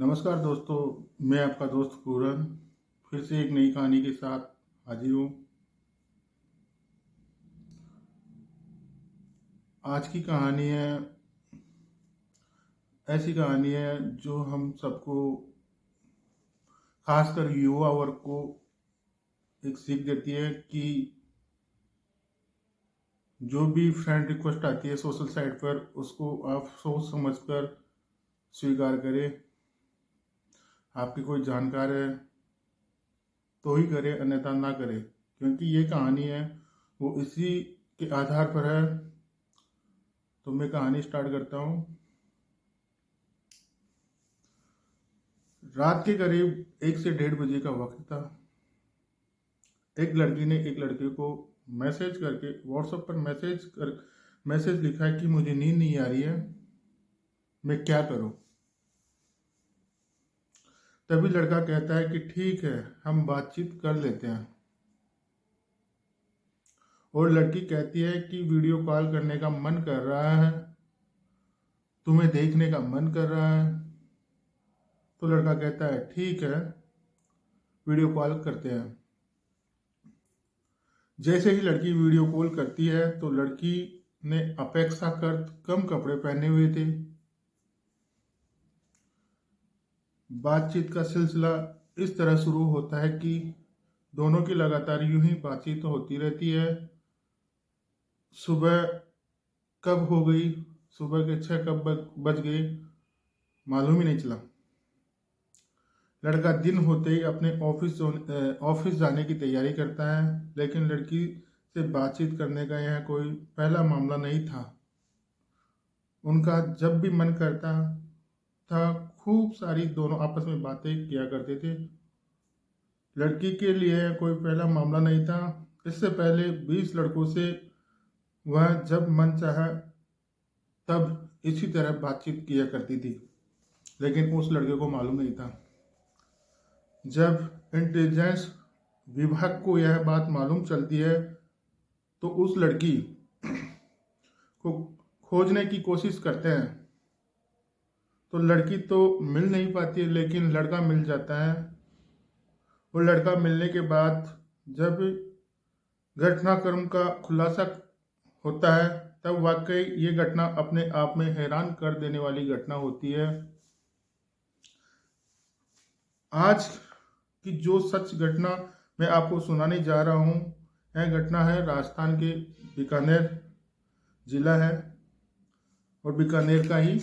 नमस्कार दोस्तों, मैं आपका दोस्त पूरन फिर से एक नई कहानी के साथ हाजिर हूँ। आज की कहानी है, ऐसी कहानी है जो हम सबको, खासकर युवा वर्ग को एक सीख देती है कि जो भी फ्रेंड रिक्वेस्ट आती है सोशल साइट पर, उसको आप सोच समझकर स्वीकार करें। आपकी कोई जानकार है तो ही करें, अन्यथा ना करें, क्योंकि ये कहानी है वो इसी के आधार पर है। तो मैं कहानी स्टार्ट करता हूँ। रात के करीब 1 से 1:30 बजे का वक्त था। एक लड़की ने एक लड़के को मैसेज करके व्हाट्सएप पर मैसेज लिखा है कि मुझे नींद नहीं आ रही है, मैं क्या करूं। तभी लड़का कहता है कि ठीक है, हम बातचीत कर लेते हैं। और लड़की कहती है कि वीडियो कॉल करने का मन कर रहा है, तुम्हें देखने का मन कर रहा है। तो लड़का कहता है ठीक है, वीडियो कॉल करते हैं। जैसे ही लड़की वीडियो कॉल करती है तो लड़की ने अपेक्षाकृत कम कपड़े पहने हुए थे। बातचीत का सिलसिला इस तरह शुरू होता है कि दोनों की लगातार यूं ही बातचीत होती रहती है। सुबह कब हो गई, सुबह के 6 कब बज गए, मालूम ही नहीं चला। लड़का दिन होते ही अपने ऑफिस जाने की तैयारी करता है, लेकिन लड़की से बातचीत करने का यह कोई पहला मामला नहीं था। उनका जब भी मन करता था, खूब सारी दोनों आपस में बातें किया करते थे। लड़की के लिए कोई पहला मामला नहीं था। इससे पहले 20 लड़कों से वह जब मन चाहा तब इसी तरह बातचीत किया करती थी, लेकिन उस लड़के को मालूम नहीं था। जब इंटेलिजेंस विभाग को यह बात मालूम चलती है तो उस लड़की को खोजने की कोशिश करते हैं। तो लड़की तो मिल नहीं पाती है, लेकिन लड़का मिल जाता है। और लड़का मिलने के बाद जब घटनाक्रम का खुलासा होता है, तब वाकई ये घटना अपने आप में हैरान कर देने वाली घटना होती है। आज की जो सच घटना मैं आपको सुनाने जा रहा हूँ, यह घटना है राजस्थान के बीकानेर जिला है, और बीकानेर का ही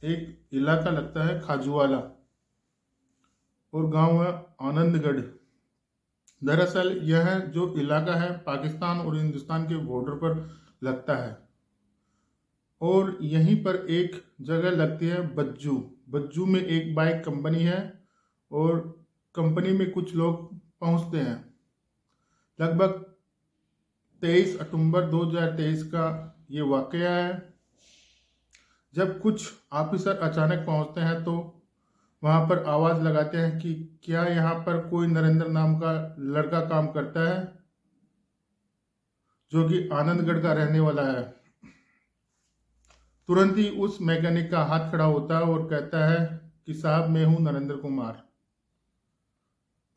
एक इलाका लगता है खाजूवाला, और गांव है आनंदगढ़। दरअसल यह जो इलाका है पाकिस्तान और हिंदुस्तान के बॉर्डर पर लगता है, और यहीं पर एक जगह लगती है बज्जू। बज्जू में एक बाइक कंपनी है, और कंपनी में कुछ लोग पहुंचते हैं। लगभग 23 अक्टूबर 2023 का ये वाकया है। जब कुछ ऑफिसर अचानक पहुंचते हैं तो वहां पर आवाज लगाते हैं कि क्या यहाँ पर कोई नरेंद्र नाम का लड़का काम करता है, जो कि आनंदगढ़ का रहने वाला है। तुरंत ही उस मैकेनिक का हाथ खड़ा होता है और कहता है कि साहब, मैं हूं नरेंद्र कुमार।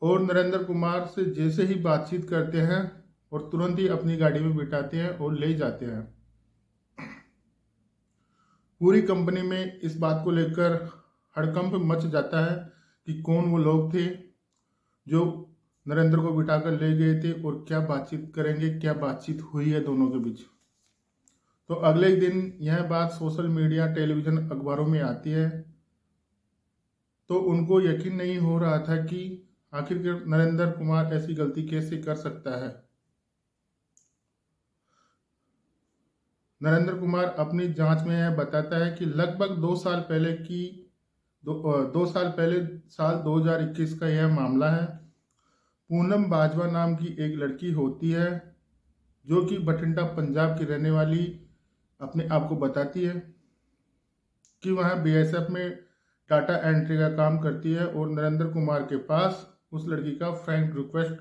और नरेंद्र कुमार से जैसे ही बातचीत करते हैं और तुरंत ही अपनी गाड़ी में बिठाते हैं और ले जाते हैं। पूरी कंपनी में इस बात को लेकर हड़कंप मच जाता है कि कौन वो लोग थे जो नरेंद्र को बिठाकर ले गए थे, और क्या बातचीत करेंगे, क्या बातचीत हुई है दोनों के बीच। तो अगले ही दिन यह बात सोशल मीडिया, टेलीविजन, अखबारों में आती है। तो उनको यकीन नहीं हो रहा था कि आखिर नरेंद्र कुमार ऐसी गलती कैसे कर सकता है। नरेंद्र कुमार अपनी जांच में यह बताता है कि लगभग 2 साल पहले साल 2021 का यह मामला है। पूनम बाजवा नाम की एक लड़की होती है, जो कि बठिंडा पंजाब की रहने वाली अपने आप को बताती है कि वह बीएसएफ में डाटा एंट्री का काम करती है। और नरेंद्र कुमार के पास उस लड़की का फ्रेंड रिक्वेस्ट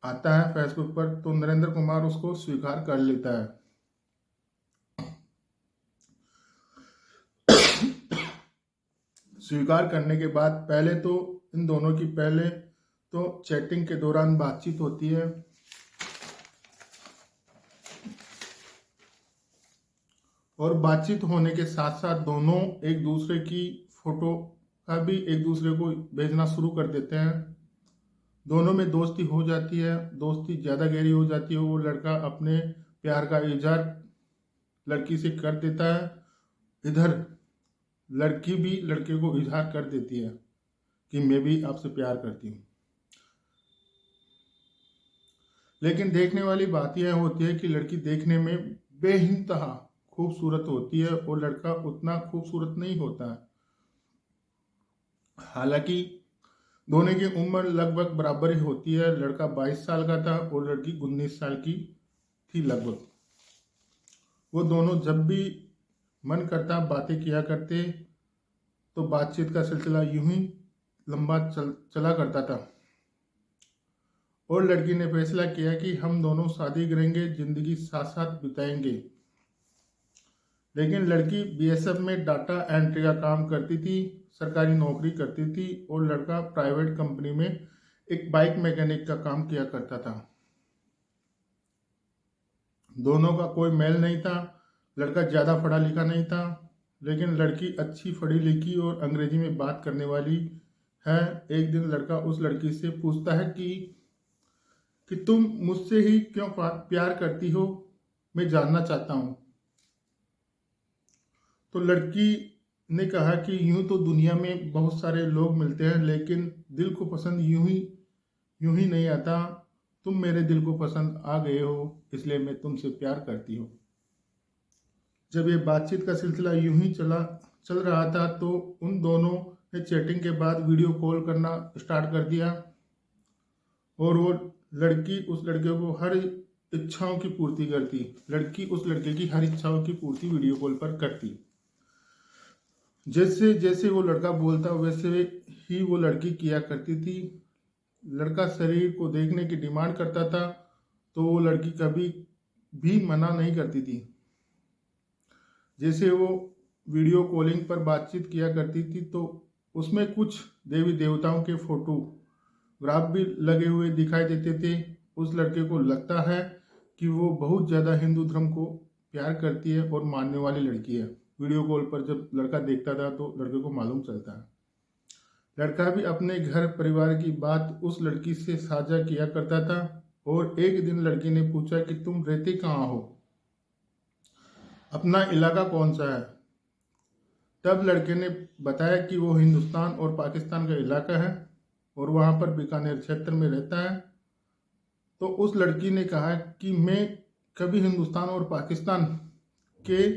आता है फेसबुक पर, तो नरेंद्र कुमार उसको स्वीकार कर लेता है। स्वीकार करने के बाद पहले तो इन दोनों की पहले तो चैटिंग के दौरान बातचीत होती है और बातचीत होने के साथ साथ दोनों एक दूसरे की फोटो का भी एक दूसरे को भेजना शुरू कर देते हैं। दोनों में दोस्ती हो जाती है, दोस्ती ज़्यादा गहरी हो जाती है। वो लड़का अपने प्यार का इजहार लड़की से कर देता है, इधर लड़की भी लड़के को इजहार कर देती है कि मैं भी आपसे प्यार करती हूँ। लेकिन देखने वाली बात यह होती है कि लड़की देखने में बेइंतहा खूबसूरत होती है और लड़का उतना खूबसूरत नहीं होता है। हालांकि दोनों की उम्र लगभग बराबर ही होती है। लड़का 22 साल का था और लड़की 19 साल की थी लगभग। वो दोनों जब भी मन करता बातें किया करते, तो बातचीत का सिलसिला यूं ही लंबा चला करता था और लड़की ने फैसला किया कि हम दोनों शादी करेंगे, जिंदगी साथ साथ बिताएंगे। लेकिन लड़की बीएसएफ में डाटा एंट्री का काम करती थी, सरकारी नौकरी करती थी और लड़का प्राइवेट कंपनी में एक बाइक मैकेनिक का काम किया करता था। दोनों का कोई मेल नहीं था। लड़का ज़्यादा पढ़ा लिखा नहीं था, लेकिन लड़की अच्छी पढ़ी लिखी और अंग्रेजी में बात करने वाली है। एक दिन लड़का उस लड़की से पूछता है कि तुम मुझसे ही क्यों प्यार करती हो, मैं जानना चाहता हूँ। तो लड़की ने कहा कि यूं तो दुनिया में बहुत सारे लोग मिलते हैं, लेकिन दिल को पसंद यूं ही नहीं आता। तुम मेरे दिल को पसंद आ गए हो, इसलिए मैं तुमसे प्यार करती हूँ। जब ये बातचीत का सिलसिला यूं ही चल रहा था, तो उन दोनों ने चैटिंग के बाद वीडियो कॉल करना स्टार्ट कर दिया और वो लड़की उस लड़के को हर इच्छाओं की पूर्ति करती। लड़की उस लड़के की हर इच्छाओं की पूर्ति वीडियो कॉल पर करती। जैसे जैसे वो लड़का बोलता वैसे ही वो लड़की किया करती थी। लड़का शरीर को देखने की डिमांड करता था, तो वो लड़की कभी भी मना नहीं करती थी। जैसे वो वीडियो कॉलिंग पर बातचीत किया करती थी, तो उसमें कुछ देवी देवताओं के फोटोग्राफ भी लगे हुए दिखाई देते थे। उस लड़के को लगता है कि वो बहुत ज़्यादा हिंदू धर्म को प्यार करती है और मानने वाली लड़की है। वीडियो कॉल पर जब लड़का देखता था तो लड़के को मालूम चलता है। लड़का भी अपने घर परिवार की बात उस लड़की से साझा किया करता था और एक दिन लड़की ने पूछा कि तुम रहते कहाँ हो, अपना इलाका कौन सा है। तब लड़के ने बताया कि वो हिंदुस्तान और पाकिस्तान का इलाका है और वहाँ पर बीकानेर क्षेत्र में रहता है। तो उस लड़की ने कहा कि मैं कभी हिंदुस्तान और पाकिस्तान के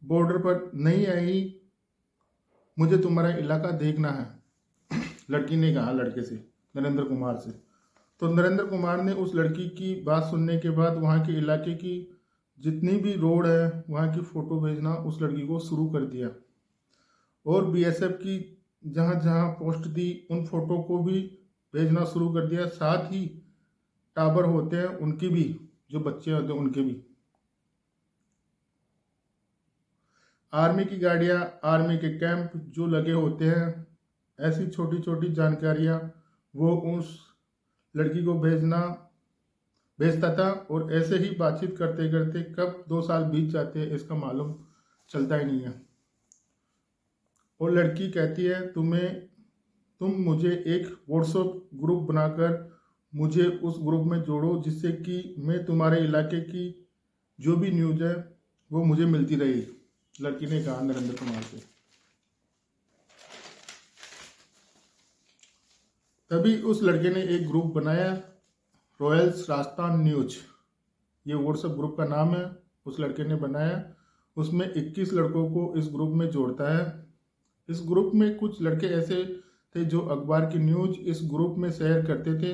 बॉर्डर पर नहीं आई, मुझे तुम्हारा इलाका देखना है। लड़की ने कहा लड़के से, नरेंद्र कुमार से। तो नरेंद्र कुमार ने उस लड़की की बात सुनने के बाद वहाँ के इलाके की जितनी भी रोड है वहाँ की फ़ोटो भेजना उस लड़की को शुरू कर दिया और बीएसएफ की जहाँ जहाँ पोस्ट दी उन फोटो को भी भेजना शुरू कर दिया। साथ ही टावर होते हैं उनकी भी, जो बच्चे होते हैं उनके भी, आर्मी की गाड़ियाँ, आर्मी के कैंप जो लगे होते हैं, ऐसी छोटी छोटी जानकारियाँ वो उस लड़की को भेजता था। और ऐसे ही बातचीत करते करते कब 2 साल बीत जाते हैं इसका मालूम चलता ही नहीं है। और लड़की कहती है तुम मुझे एक व्हाट्सएप ग्रुप बनाकर मुझे उस ग्रुप में जोड़ो, जिससे कि मैं तुम्हारे इलाके की जो भी न्यूज़ है वो मुझे मिलती रही। लड़की ने कहा नरेंद्र कुमार से। तभी उस लड़के ने एक ग्रुप बनाया, रॉयल्स राजस्थान न्यूज, ये व्हाट्सएप ग्रुप का नाम है, उस लड़के ने बनाया। उसमें 21 लड़कों को इस ग्रुप में जोड़ता है। इस ग्रुप में कुछ लड़के ऐसे थे जो अखबार की न्यूज इस ग्रुप में शेयर करते थे,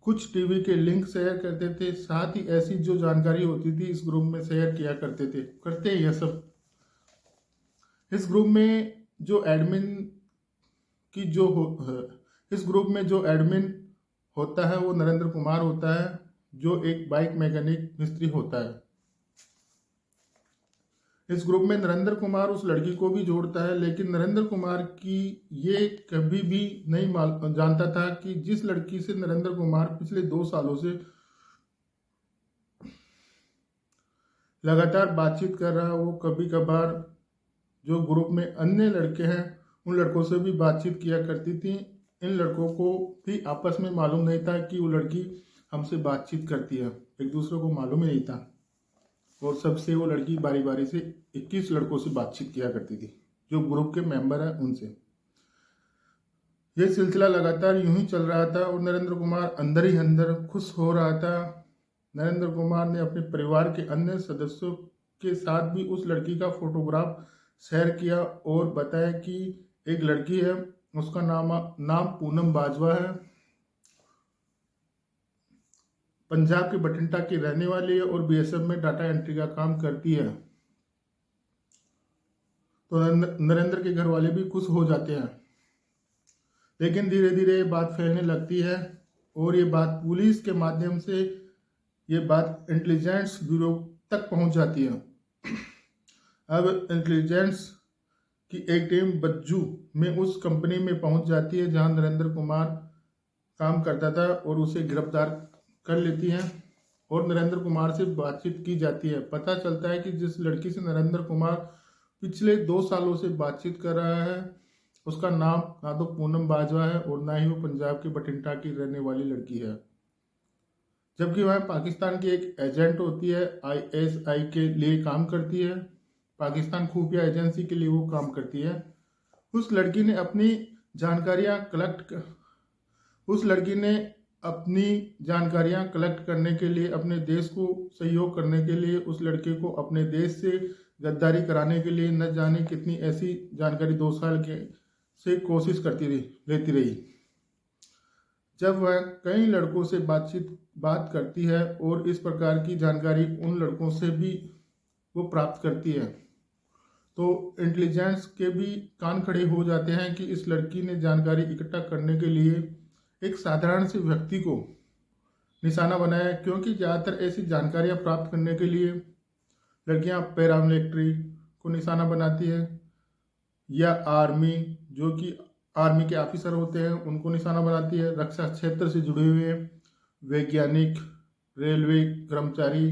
कुछ टीवी के लिंक शेयर करते थे, साथ ही ऐसी जो जानकारी होती थी इस ग्रुप में शेयर किया करते हैं यह सब। इस ग्रुप में जो एडमिन की इस ग्रुप में जो एडमिन होता है वो नरेंद्र कुमार होता है, जो एक बाइक मैकेनिक मिस्त्री होता है। इस ग्रुप में नरेंद्र कुमार उस लड़की को भी जोड़ता है, लेकिन नरेंद्र कुमार की ये कभी भी नहीं जानता था कि जिस लड़की से नरेंद्र कुमार पिछले 2 सालों से लगातार बातचीत कर रहा है, वो कभी कभार जो ग्रुप में अन्य लड़के हैं उन लड़कों से भी बातचीत किया करती थी। इन लड़कों को भी आपस में मालूम नहीं था कि वो लड़की हमसे बातचीत करती है, एक दूसरे को मालूम ही नहीं था। और सबसे वो लड़की बारी बारी से 21 लड़कों से बातचीत किया करती थी, जो ग्रुप के मेंबर हैं उनसे। ये सिलसिला लगातार यूं ही चल रहा था और नरेंद्र कुमार अंदर ही अंदर खुश हो रहा था। नरेंद्र कुमार ने अपने परिवार के अन्य सदस्यों के साथ भी उस लड़की का फोटोग्राफ शेयर किया और बताया कि एक लड़की है, उसका नाम पूनम बाजवा है, पंजाब के बठिंडा की रहने वाली है और बीएसएफ में डाटा एंट्री का काम करती है। तो नरेंद्र के घर वाले भी खुश हो जाते हैं, लेकिन धीरे धीरे ये बात फैलने लगती है और ये बात पुलिस के माध्यम से ये बात इंटेलिजेंस ब्यूरो तक पहुंच जाती है। अब इंटेलिजेंस की एक टीम बज्जू में उस कंपनी में पहुंच जाती है जहां नरेंद्र कुमार काम करता था और उसे गिरफ्तार कर लेती है और नरेंद्र कुमार से बातचीत की जाती है। पता चलता है कि जिस लड़की से नरेंद्र कुमार पिछले 2 सालों से बातचीत कर रहा है उसका नाम ना तो पूनम बाजवा है और ना ही वो पंजाब के बठिंडा की रहने वाली लड़की है, जबकि वह पाकिस्तान की एक एजेंट होती है, आईएसआई के लिए काम करती है, पाकिस्तान खुफिया एजेंसी के लिए वो काम करती है। उस लड़की ने अपनी जानकारियां कलेक्ट करने के लिए, अपने देश को सहयोग करने के लिए, उस लड़के को अपने देश से गद्दारी कराने के लिए न जाने कितनी ऐसी जानकारी 2 साल के से कोशिश लेती रही। जब वह कई लड़कों से बात करती है और इस प्रकार की जानकारी उन लड़कों से भी वो प्राप्त करती है, तो इंटेलिजेंस के भी कान खड़े हो जाते हैं कि इस लड़की ने जानकारी इकट्ठा करने के लिए एक साधारण से व्यक्ति को निशाना बनाया, क्योंकि ज़्यादातर ऐसी जानकारियां प्राप्त करने के लिए लड़कियां पैरामिलिट्री को निशाना बनाती है या आर्मी, जो कि आर्मी के ऑफिसर होते हैं उनको निशाना बनाती है, रक्षा क्षेत्र से जुड़े हुए वैज्ञानिक, रेलवे कर्मचारी,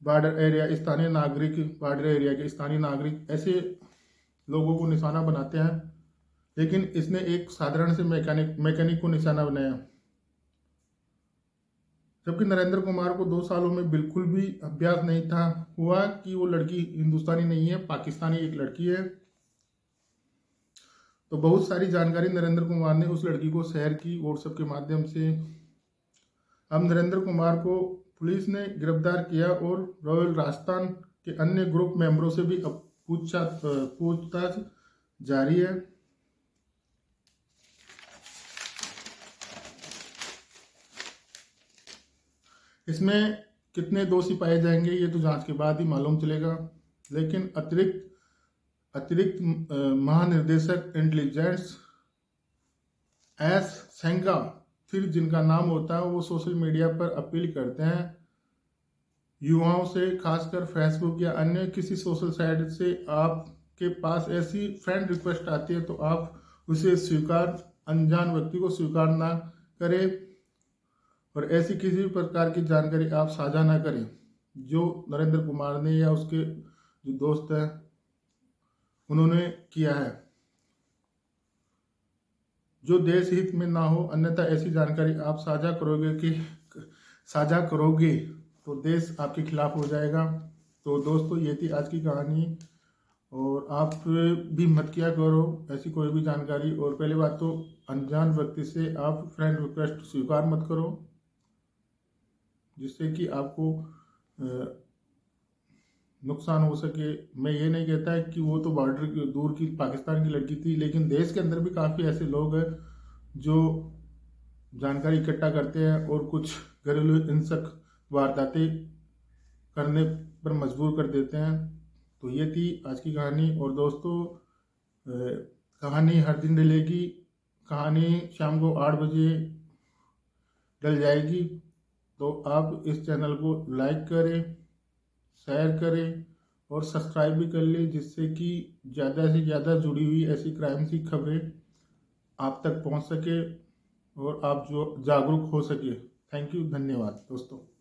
बॉर्डर एरिया के स्थानीय नागरिक, ऐसे लोगों को निशाना बनाते हैं। लेकिन इसने एक साधारण से मैकेनिक को निशाना बनाया, जबकि नरेंद्र कुमार को 2 सालों में बिल्कुल भी अभ्यास नहीं था हुआ कि वो लड़की हिंदुस्तानी नहीं है, पाकिस्तानी एक लड़की है। तो बहुत सारी जानकारी नरेंद्र कुमार ने उस लड़की को शेयर की व्हाट्सएप के माध्यम से। अब नरेंद्र कुमार को पुलिस ने गिरफ्तार किया और रॉयल राजस्थान के अन्य ग्रुप मेंबरों से भी अब पूछताछ जारी है। इसमें कितने दोषी पाए जाएंगे ये तो जांच के बाद ही मालूम चलेगा, लेकिन अतिरिक्त महानिर्देशक इंटेलिजेंस एस सेंगा, फिर जिनका नाम होता है, वो सोशल मीडिया पर अपील करते हैं युवाओं से, खासकर फेसबुक या अन्य किसी सोशल साइट से आपके पास ऐसी फ्रेंड रिक्वेस्ट आती है तो आप उसे अनजान व्यक्ति को स्वीकार ना करें और ऐसी किसी भी प्रकार की जानकारी आप साझा ना करें। जो नरेंद्र कुमार ने या उसके जो दोस्त हैं उन्होंने किया है, जो देश हित में ना हो, अन्यथा ऐसी जानकारी आप साझा करोगे तो देश आपके खिलाफ हो जाएगा। तो दोस्तों ये थी आज की कहानी, और आप भी मत किया करो ऐसी कोई भी जानकारी। और पहली बात तो अनजान व्यक्ति से आप फ्रेंड रिक्वेस्ट स्वीकार मत करो, जिससे कि आपको नुकसान हो सके। मैं ये नहीं कहता कि वो तो बॉर्डर दूर की पाकिस्तान की लड़की थी, लेकिन देश के अंदर भी काफ़ी ऐसे लोग हैं जो जानकारी इकट्ठा करते हैं और कुछ घरेलू हिंसक वारदातें करने पर मजबूर कर देते हैं। तो ये थी आज की कहानी। और दोस्तों कहानी हर दिन डलेगी, कहानी शाम को 8 बजे डल जाएगी। तो आप इस चैनल को लाइक करें, शेयर करें और सब्सक्राइब भी कर ले, जिससे कि ज़्यादा से ज़्यादा जुड़ी हुई ऐसी क्राइम की खबरें आप तक पहुंच सके और आप जो जागरूक हो सके। थैंक यू, धन्यवाद दोस्तों।